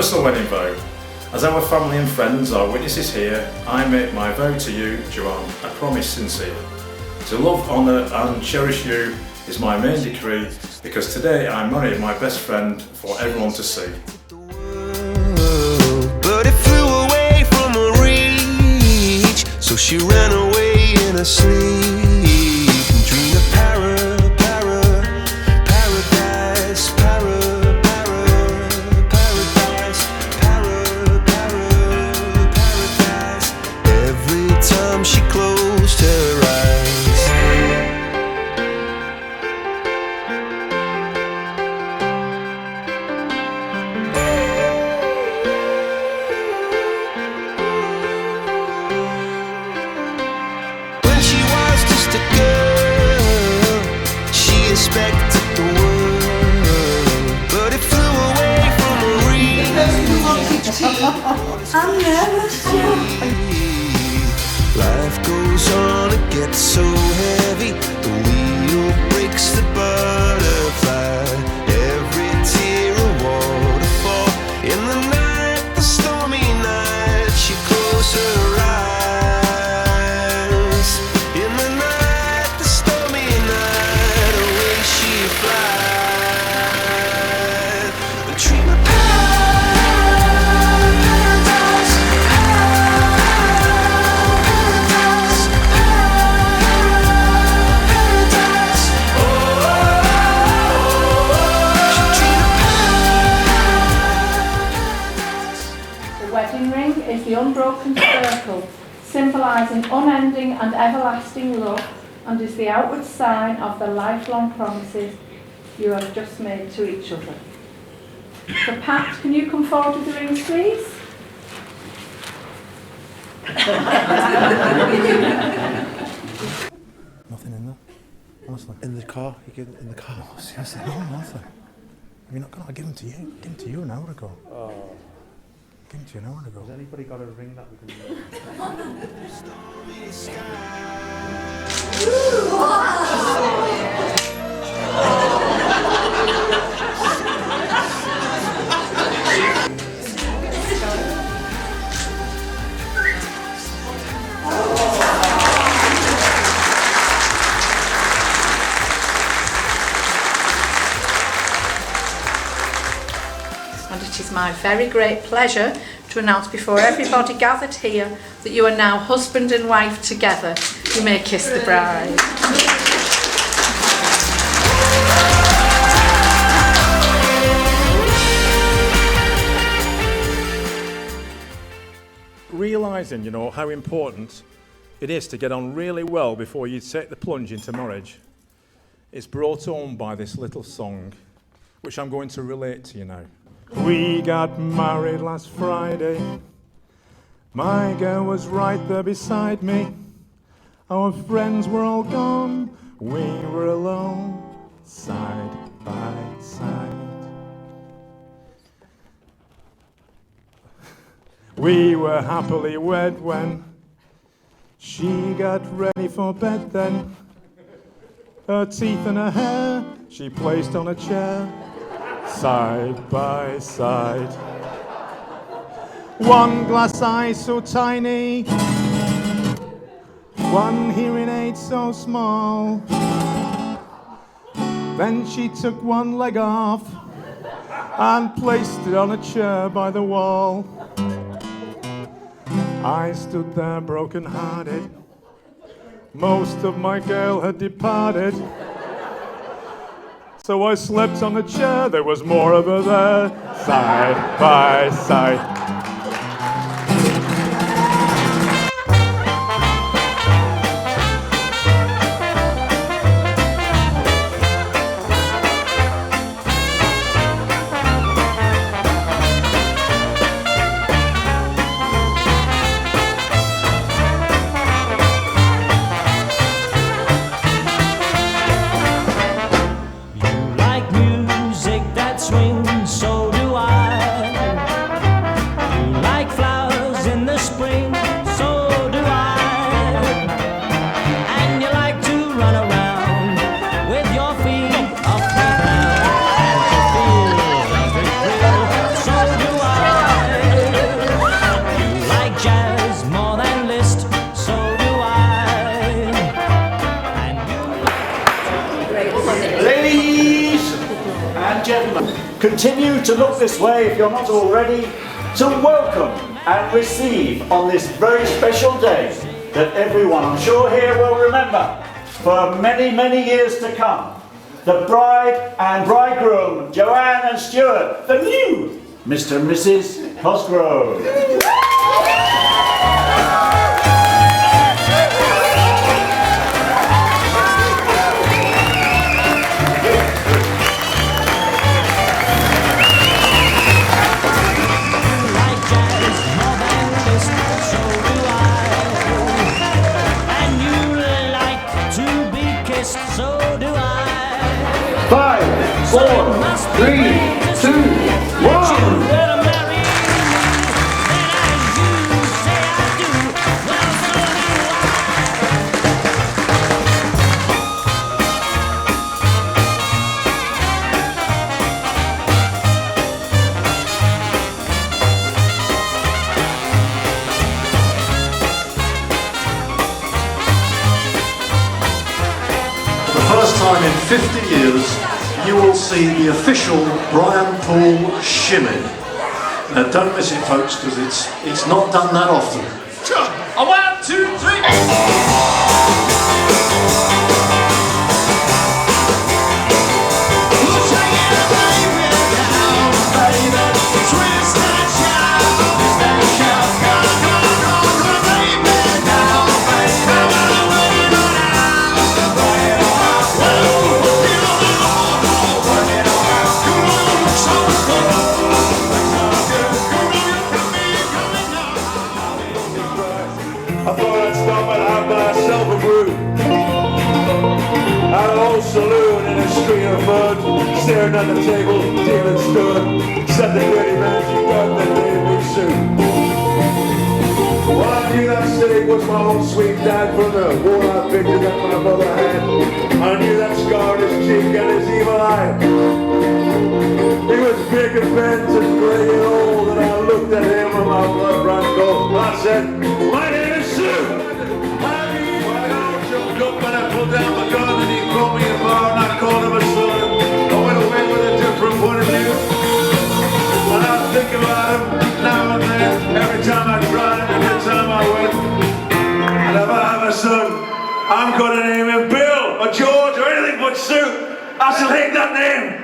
personal wedding vow. As our family and friends are witnesses here, I make my vow to you, Joanne, a promise sincere. To love, honour and cherish you is my main decree, because today I marry my best friend for everyone to see. But it flew away from her reach, so she ran away in her sleep and dreamed of paradise, paradise. Every time she closed her eyes. Expected the world, but it flew away from her reach. I'm nervous. Life goes on, it gets so heavy. The wheel breaks the butterfly. Every tear a waterfall. In the night, the stormy night, she closed her eyes. In the night, the stormy night, away she flies. The dream of paradise, paradise, paradise. Oh, she dreamed of paradise. The wedding ring is the unbroken circle, symbolising unending and everlasting love, and is the outward sign of the lifelong promises you have just made to each other. So Pat, can you come forward with the rings, please? Nothing in there, honestly. In the car? You get in the car? Oh, seriously, no, nothing. Have you not got? I gave them to you. Gave them to you an hour ago. Oh. Gave them to you an hour ago. Has anybody got a ring that we can And it is my very great pleasure to announce before everybody gathered here that you are now husband and wife together. You may kiss the bride. Realising, how important it is to get on really well before you take the plunge into marriage, it's brought home by this little song, which I'm going to relate to you now. We got married last Friday. My girl was right there beside me. Our friends were all gone. We were alone, side by side. We were happily wed when she got ready for bed then. Her teeth and her hair she placed on a chair, side by side. One glass eye so tiny, one hearing aid so small. Then she took one leg off and placed it on a chair by the wall. I stood there broken-hearted. Most of my girl had departed. So I slept on a chair, there was more of her there, side by side. Ladies and gentlemen, continue to look this way if you're not already, to welcome and receive on this very special day that everyone, I'm sure here, will remember for many, many years to come. The bride and bridegroom, Joanne and Stuart, the new Mr. and Mrs. Cosgrove. So do I. 5, 4, 3, 2, 1. First time in 50 years, you will see the official Brian Poole shimmy. Now don't miss it, folks, because it's not done that often. 1, 2, 3. I thought I'd stop and have myself a brew at an old saloon in a street of mud, staring at the table, demon stood, said the dirty man, you got the name soon. Well, I knew that steak was my own sweet dad from the worn-out picture that my mother had. I knew that scar on his cheek and his evil eye. He was big and bent and grey and old, and I looked at him and my blood ran cold. I said, my name is Sue. I jumped up and I put down my gun and he called me a bar and I called him a son. I went away with a different point of view. And I think about him now and then, every time I tried, every time I went. And if I have a son, I'm gonna name him Bill or George or anything but Sue. I shall hate that name.